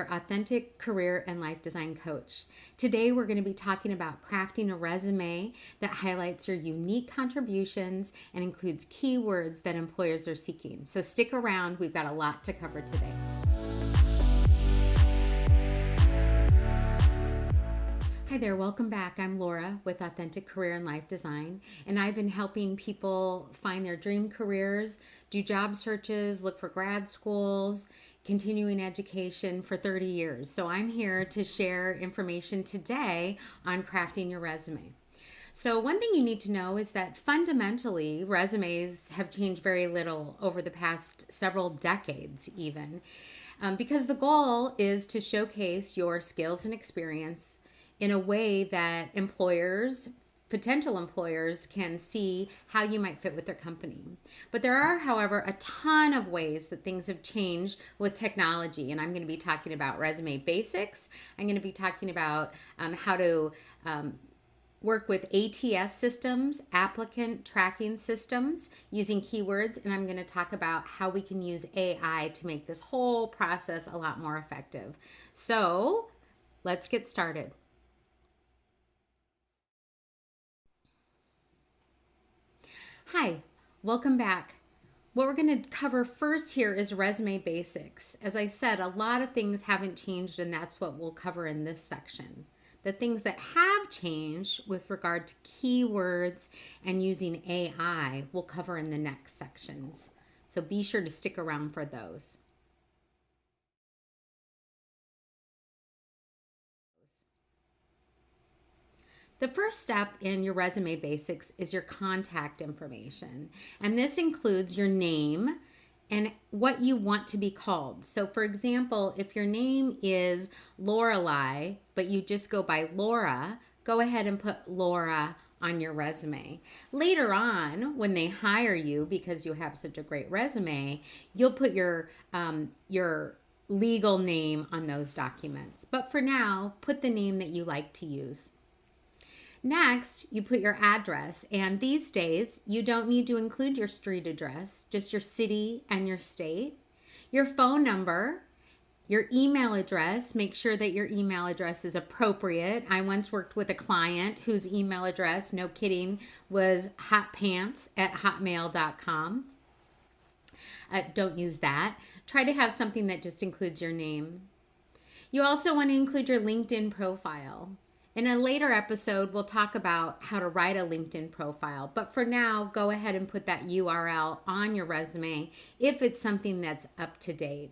your authentic career and life design coach. Today, we're going to be talking about crafting a resume that highlights your unique contributions and includes keywords that employers are seeking. So stick around, we've got a lot to cover today. Hi there, welcome back. I'm Laura with Authentic Career and Life Design, and I've been helping people find their dream careers, do job searches, look for grad schools, continuing education for 30 years. So I'm here to share information today on crafting your resume. So one thing you need to know is that fundamentally resumes have changed very little over the past several decades even, because the goal is to showcase your skills and experience in a way that potential employers can see how you might fit with their company. But there are, however, a ton of ways that things have changed with technology. And I'm going to be talking about resume basics. I'm going to be talking about how to work with ATS systems, applicant tracking systems, using keywords. And I'm going to talk about how we can use AI to make this whole process a lot more effective. So let's get started. Hi, welcome back. What we're going to cover first here is resume basics. As I said, a lot of things haven't changed, and that's what we'll cover in this section. The things that have changed with regard to keywords and using AI, we'll cover in the next sections. So be sure to stick around for those. The first step in your resume basics is your contact information. And this includes your name and what you want to be called. So for example, if your name is Lorelei, but you just go by Laura, go ahead and put Laura on your resume. Later on, when they hire you because you have such a great resume, you'll put your legal name on those documents. But for now, put the name that you like to use. Next, you put your address, and these days you don't need to include your street address, just your city and your state, your phone number, your email address. Make sure that your email address is appropriate. I once worked with a client whose email address, no kidding, was hotpants@hotmail.com. Don't use that. Try to have something that just includes your name. You also want to include your LinkedIn profile. In a later episode, we'll talk about how to write a LinkedIn profile. But for now, go ahead and put that URL on your resume if it's something that's up to date.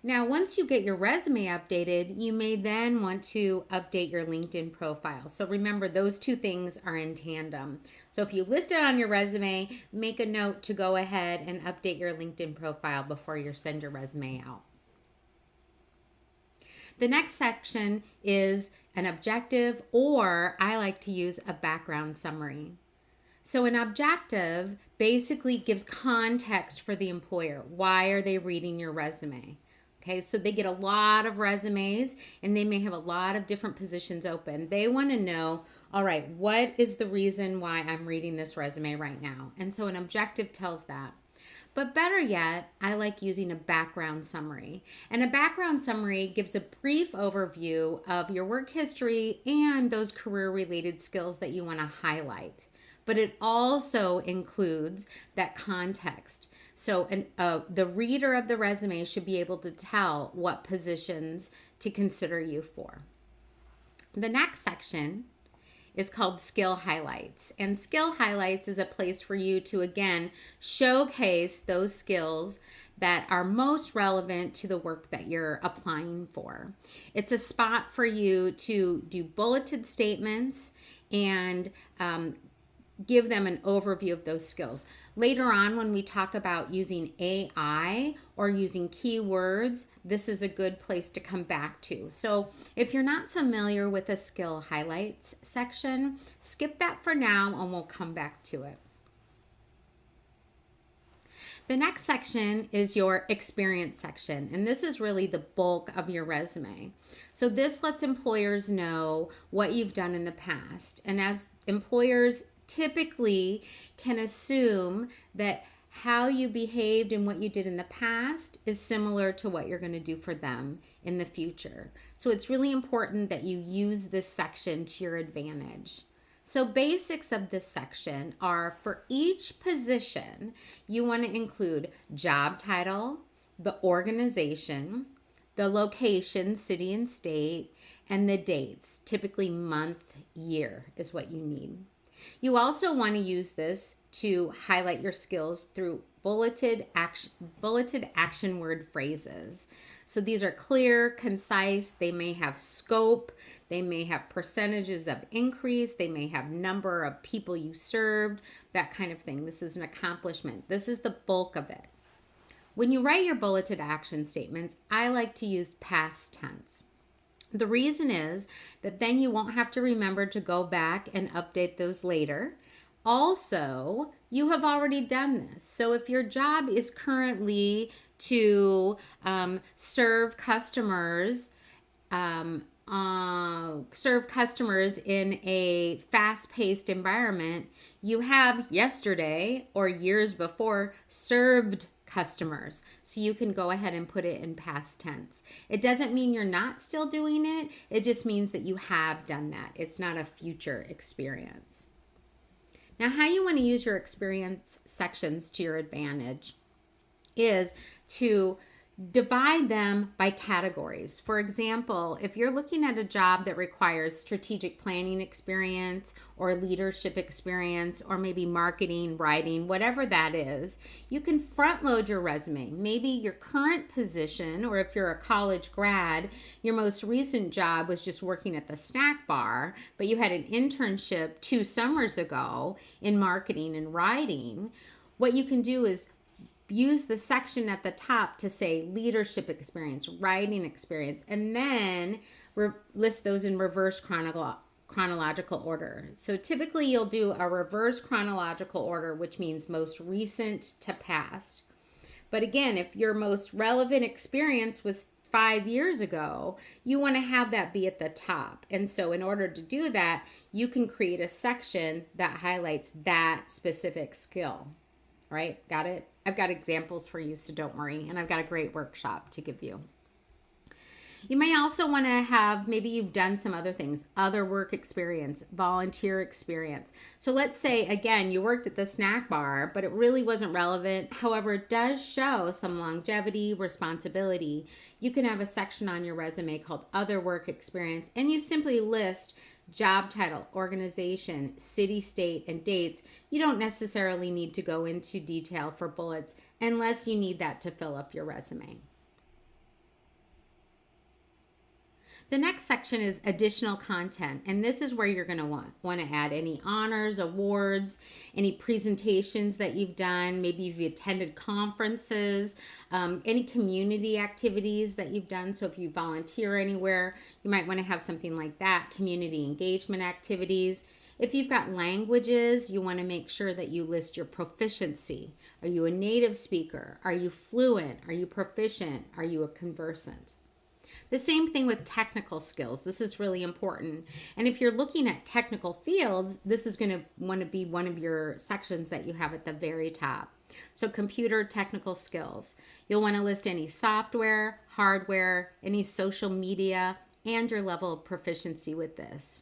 Now, once you get your resume updated, you may then want to update your LinkedIn profile. So remember, those two things are in tandem. So if you list it on your resume, make a note to go ahead and update your LinkedIn profile before you send your resume out. The next section is an objective, or I like to use a background summary. So an objective basically gives context for the employer. Why are they reading your resume? Okay, so they get a lot of resumes and they may have a lot of different positions open. They want to know, all right, what is the reason why I'm reading this resume right now? And so an objective tells that. But better yet, I like using a background summary. And a background summary gives a brief overview of your work history and those career-related skills that you want to highlight. But it also includes that context. So the reader of the resume should be able to tell what positions to consider you for. The next section is called skill highlights. And skill highlights is a place for you to, again, showcase those skills that are most relevant to the work that you're applying for. It's a spot for you to do bulleted statements and give them an overview of those skills. Later on, when we talk about using AI or using keywords, this is a good place to come back to. So if you're not familiar with the skill highlights section, skip that for now and we'll come back to it. The next section is your experience section, and this is really the bulk of your resume. So this lets employers know what you've done in the past. And as employers typically can assume that how you behaved and what you did in the past is similar to what you're going to do for them in the future. So it's really important that you use this section to your advantage. So basics of this section are, for each position, you want to include job title, the organization, the location, city and state, and the dates, typically month, year is what you need. You also want to use this to highlight your skills through bulleted action word phrases. So these are clear, concise, they may have scope, they may have percentages of increase, they may have number of people you served, that kind of thing. This is an accomplishment. This is the bulk of it. When you write your bulleted action statements, I like to use past tense. The reason is that then you won't have to remember to go back and update those later. Also, you have already done this. So if your job is currently to serve customers in a fast-paced environment, you have yesterday or years before served customers. So you can go ahead and put it in past tense. It doesn't mean you're not still doing it. It just means that you have done that. It's not a future experience. Now, how you want to use your experience sections to your advantage is to divide them by categories. For example, if you're looking at a job that requires strategic planning experience or leadership experience or maybe marketing, writing, whatever that is, you can front load your resume. Maybe your current position, or if you're a college grad, your most recent job was just working at the snack bar, but you had an internship 2 summers ago in marketing and writing. What you can do is use the section at the top to say leadership experience, writing experience, and then list those in reverse chronological order. So typically you'll do a reverse chronological order, which means most recent to past. But again, if your most relevant experience was 5 years ago, you want to have that be at the top. And so in order to do that, you can create a section that highlights that specific skill. Right? Got it? I've got examples for you, so don't worry. And I've got a great workshop to give you. You may also want to have, maybe you've done some other things, other work experience, volunteer experience. So let's say, again, you worked at the snack bar, but it really wasn't relevant. However, it does show some longevity, responsibility. You can have a section on your resume called other work experience, and you simply list job title, organization, city, state, and dates. You don't necessarily need to go into detail for bullets unless you need that to fill up your resume. The next section is additional content, and this is where you're going to want to add any honors, awards, any presentations that you've done. Maybe you've attended conferences, any community activities that you've done. So if you volunteer anywhere, you might want to have something like that, community engagement activities. If you've got languages, you want to make sure that you list your proficiency. Are you a native speaker? Are you fluent? Are you proficient? Are you a conversant? The same thing with technical skills. This is really important. And if you're looking at technical fields, this is going to want to be one of your sections that you have at the very top. So computer technical skills. You'll want to list any software, hardware, any social media, and your level of proficiency with this.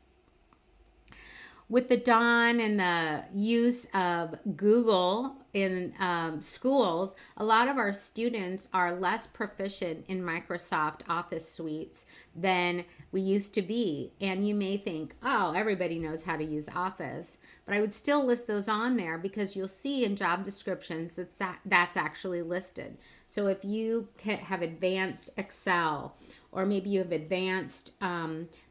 With the dawn and the use of Google in schools, a lot of our students are less proficient in Microsoft Office suites than we used to be. And you may think, oh, everybody knows how to use Office. But I would still list those on there because you'll see in job descriptions that's actually listed. So if you have advanced Excel, or maybe you have advanced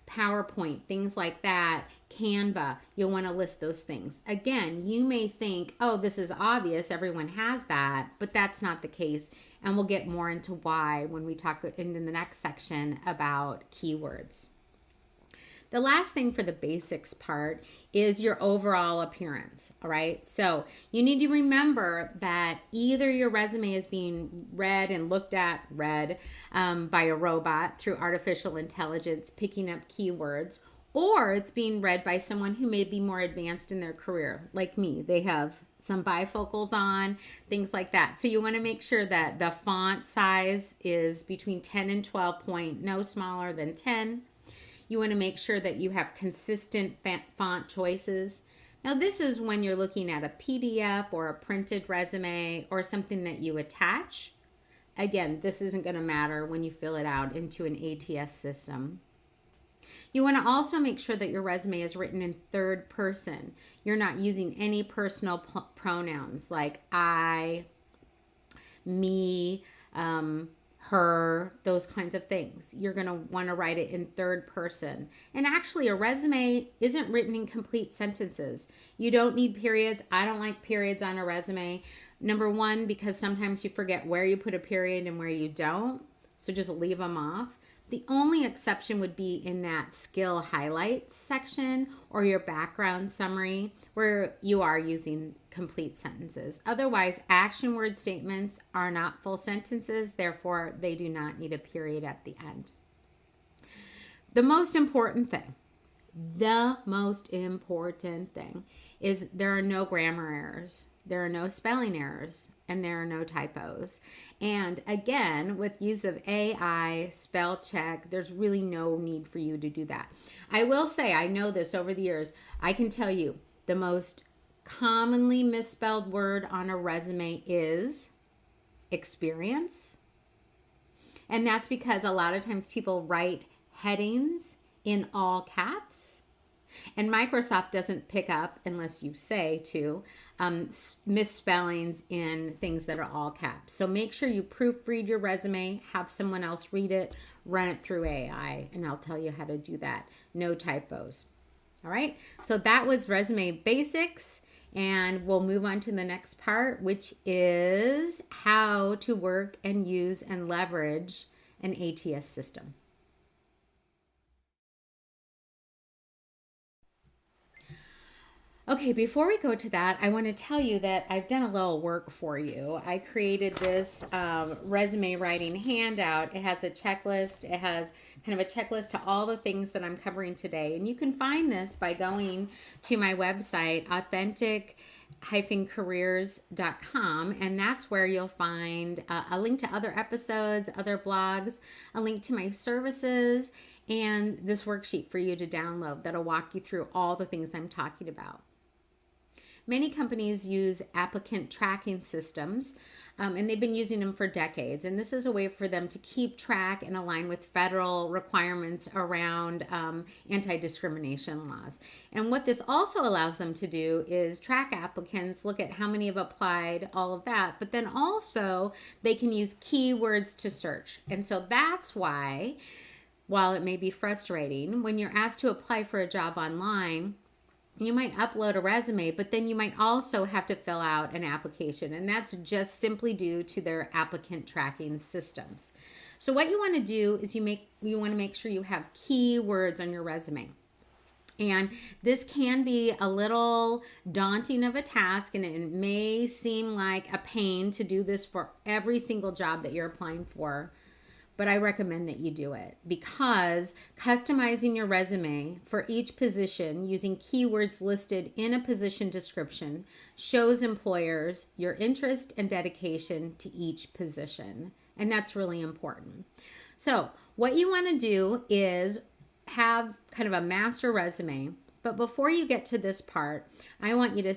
PowerPoint, things like that, Canva, you'll want to list those things. Again, you may think, oh, this is obvious, everyone has that, but that's not the case. And we'll get more into why when we talk in the next section about keywords. The last thing for the basics part is your overall appearance, all right? So you need to remember that either your resume is being read by a robot through artificial intelligence, picking up keywords, or it's being read by someone who may be more advanced in their career, like me. They have some bifocals on, things like that. So you want to make sure that the font size is between 10 and 12 point, no smaller than 10. You want to make sure that you have consistent font choices. Now, this is when you're looking at a PDF or a printed resume or something that you attach. Again, this isn't going to matter when you fill it out into an ATS system. You want to also make sure that your resume is written in third person. You're not using any personal pronouns like I, me, her, those kinds of things. You're going to want to write it in third person. And actually, a resume isn't written in complete sentences. You don't need periods. I don't like periods on a resume. Number one, because sometimes you forget where you put a period and where you don't. So just leave them off. The only exception would be in that skill highlights section or your background summary where you are using complete sentences. Otherwise, action word statements are not full sentences, therefore they do not need a period at the end. The most important thing is there are no grammar errors. There are no spelling errors, and there are no typos. And again, with use of AI, spell check, there's really no need for you to do that. I will say, I know this over the years, I can tell you the most commonly misspelled word on a resume is experience. And that's because a lot of times people write headings in all caps. And Microsoft doesn't pick up, unless you say to, misspellings in things that are all caps. So make sure you proofread your resume, have someone else read it, run it through AI, and I'll tell you how to do that. No typos. All right, so that was resume basics, and we'll move on to the next part, which is how to work and use and leverage an ATS system. Okay, before we go to that, I want to tell you that I've done a little work for you. I created this resume writing handout. It has a checklist. It has kind of a checklist to all the things that I'm covering today. And you can find this by going to my website, authentic-careers.com. And that's where you'll find a link to other episodes, other blogs, a link to my services, and this worksheet for you to download that'll walk you through all the things I'm talking about. Many companies use applicant tracking systems, and they've been using them for decades. And this is a way for them to keep track and align with federal requirements around anti-discrimination laws. And what this also allows them to do is track applicants, look at how many have applied, all of that. But then also they can use keywords to search. And so that's why, while it may be frustrating, when you're asked to apply for a job online, you might upload a resume, but then you might also have to fill out an application. And that's just simply due to their applicant tracking systems. So what you want to do is you want to make sure you have keywords on your resume. And this can be a little daunting of a task, and it may seem like a pain to do this for every single job that you're applying for. But I recommend that you do it, because customizing your resume for each position using keywords listed in a position description shows employers your interest and dedication to each position. And that's really important. So what you want to do is have kind of a master resume. But before you get to this part, I want you to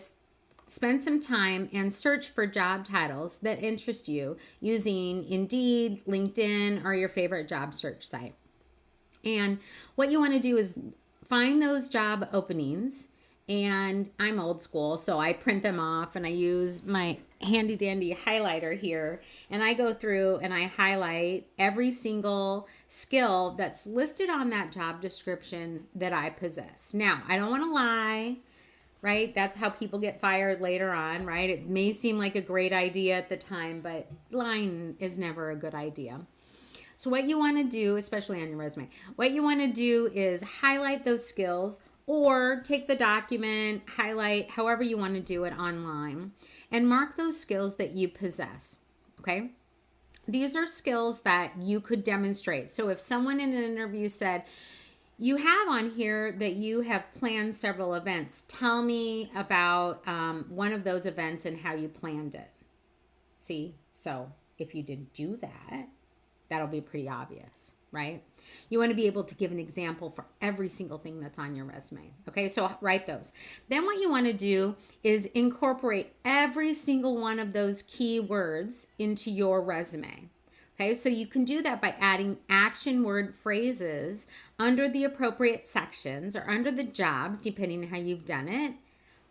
spend some time and search for job titles that interest you using Indeed, LinkedIn, or your favorite job search site. And what you want to do is find those job openings. And I'm old school, so I print them off and I use my handy dandy highlighter here. And I go through and I highlight every single skill that's listed on that job description that I possess. Now, I don't want to lie. Right? That's how people get fired later on, right? It may seem like a great idea at the time, but lying is never a good idea. So what you want to do, especially on your resume, what you want to do is highlight those skills, or take the document, highlight however you want to do it online, and mark those skills that you possess, okay? These are skills that you could demonstrate. So if someone in an interview said, You have on here that you have planned several events. Tell me about one of those events and how you planned it. See, so if you didn't do that, that'll be pretty obvious, right? You want to be able to give an example for every single thing that's on your resume. Okay, so write those. Then what you want to do is incorporate every single one of those keywords into your resume. Okay, so you can do that by adding action word phrases under the appropriate sections or under the jobs, depending on how you've done it,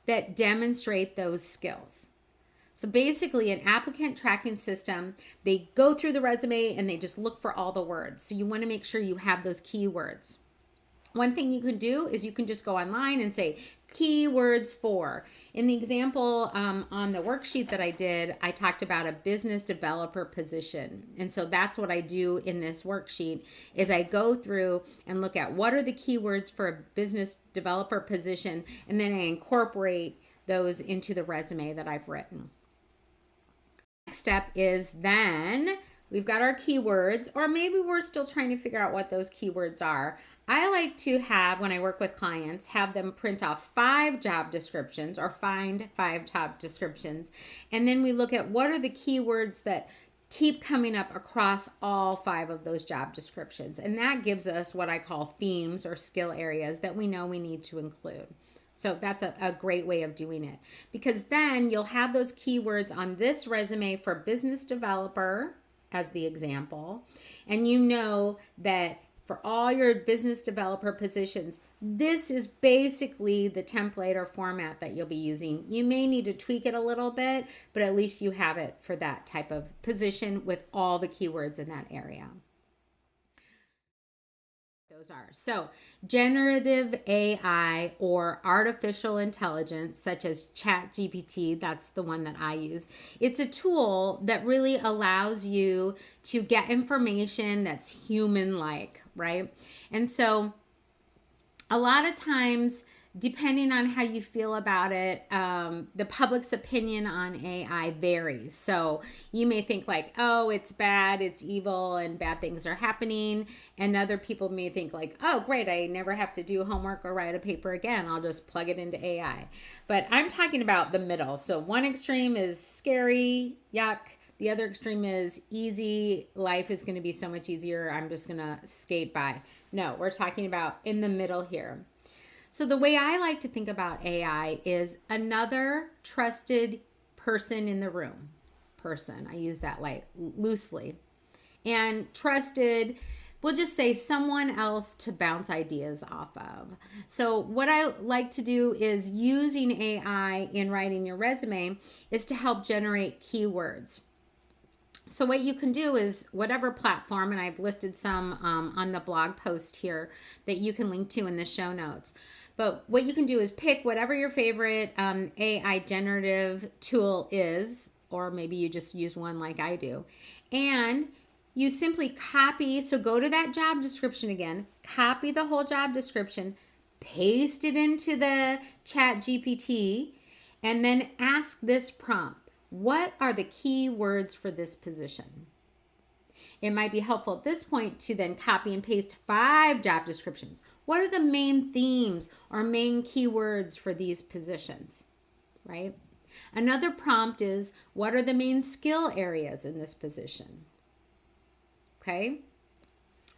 that demonstrate those skills. So basically, an applicant tracking system, they go through the resume and they just look for all the words. So you want to make sure you have those keywords. One thing you can do is you can just go online and say keywords for. In the example on the worksheet that I did, I talked about a business developer position. And so that's what I do in this worksheet is I go through and look at what are the keywords for a business developer position, and then I incorporate those into the resume that I've written. Next step is then we've got our keywords, or maybe we're still trying to figure out what those keywords are. I like to have, when I work with clients, have them print off 5 job descriptions or find 5 job descriptions. And then we look at what are the keywords that keep coming up across all 5 of those job descriptions. And that gives us what I call themes or skill areas that we know we need to include. So that's a great way of doing it, because then you'll have those keywords on this resume for business developer as the example. And you know that for all your business developer positions, this is basically the template or format that you'll be using. You may need to tweak it a little bit, but at least you have it for that type of position with all the keywords in that area. Those are. So generative AI or artificial intelligence, such as ChatGPT, that's the one that I use. It's a tool that really allows you to get information that's human-like, right? And so a lot of times, depending on how you feel about it, the public's opinion on AI varies. So you may think like, oh, it's bad, it's evil, and bad things are happening. And other people may think like, oh, great, I never have to do homework or write a paper again. I'll just plug it into AI. But I'm talking about the middle. So one extreme is scary, yuck. The other extreme is easy. Life is going to be so much easier. I'm just going to skate by. No, we're talking about in the middle here. So the way I like to think about AI is another trusted person in the room. Person, I use that like loosely. And trusted, we'll just say someone else to bounce ideas off of. So what I like to do is using AI in writing your resume is to help generate keywords. So what you can do is whatever platform, and I've listed some on the blog post here that you can link to in the show notes. But what you can do is pick whatever your favorite AI generative tool is, or maybe you just use one like I do. And you simply copy, so go to that job description again, copy the whole job description, paste it into the ChatGPT, and then ask this prompt. What are the key words for this position? It might be helpful at this point to then copy and paste 5 job descriptions. What are the main themes or main keywords for these positions, right? Another prompt is, what are the main skill areas in this position? Okay?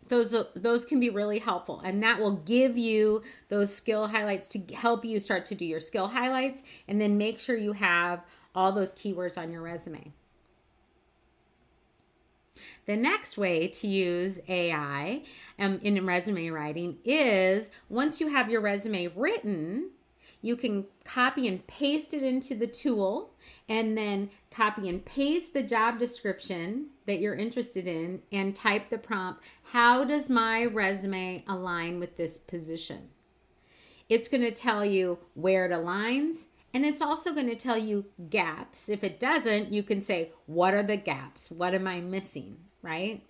Those can be really helpful, and that will give you those skill highlights to help you start to do your skill highlights, and then make sure you have all those keywords on your resume. The next way to use AI in resume writing is once you have your resume written, you can copy and paste it into the tool, and then copy and paste the job description that you're interested in and type the prompt, how does my resume align with this position? It's going to tell you where it aligns, and it's also going to tell you gaps. If it doesn't, you can say, what are the gaps? What am I missing, right?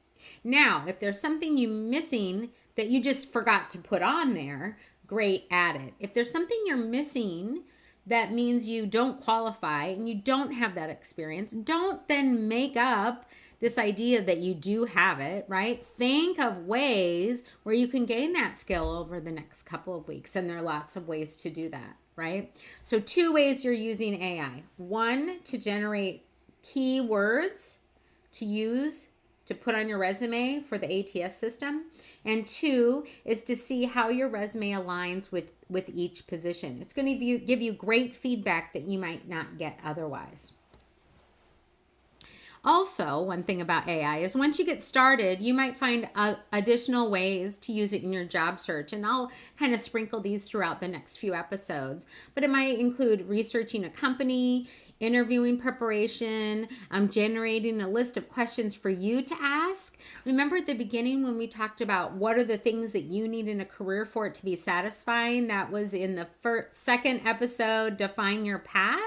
Now, if there's something you're missing that you just forgot to put on there, great, add it. If there's something you're missing that means you don't qualify and you don't have that experience, don't then make up this idea that you do have it, right? Think of ways where you can gain that skill over the next couple of weeks. And there are lots of ways to do that, right? So 2 ways you're using AI. 1, to generate keywords to use to put on your resume for the ATS system. And 2 is to see how your resume aligns with each position. It's going to give you great feedback that you might not get otherwise. Also, one thing about AI is once you get started, you might find additional ways to use it in your job search. And I'll kind of sprinkle these throughout the next few episodes. But it might include researching a company, interviewing preparation, generating a list of questions for you to ask. Remember at the beginning when we talked about what are the things that you need in a career for it to be satisfying? That was in the second episode, Define Your Path.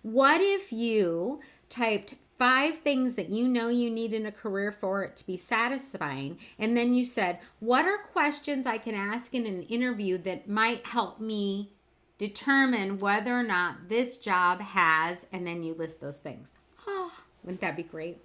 What if you typed 5 things that you know you need in a career for it to be satisfying, and then you said, what are questions I can ask in an interview that might help me determine whether or not this job has, and then you list those things. Oh, wouldn't that be great?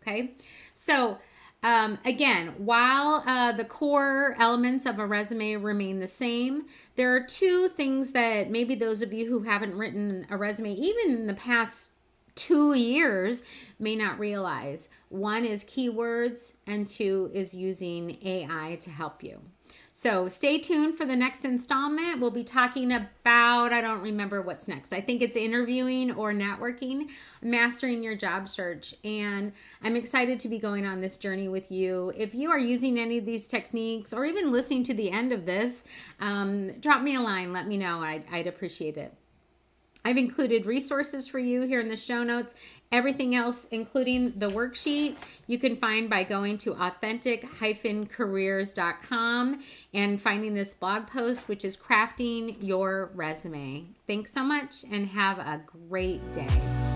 Okay. So again, while the core elements of a resume remain the same, there are 2 things that maybe those of you who haven't written a resume, even in the past 2 years, may not realize. 1 is keywords, and 2 is using AI to help you. So stay tuned for the next installment. We'll be talking about, I don't remember what's next. I think it's interviewing or networking, mastering your job search. And I'm excited to be going on this journey with you. If you are using any of these techniques or even listening to the end of this, drop me a line. Let me know. I'd appreciate it. I've included resources for you here in the show notes. Everything else, including the worksheet, you can find by going to authentic-careers.com and finding this blog post, which is Crafting Your Resume. Thanks so much and have a great day.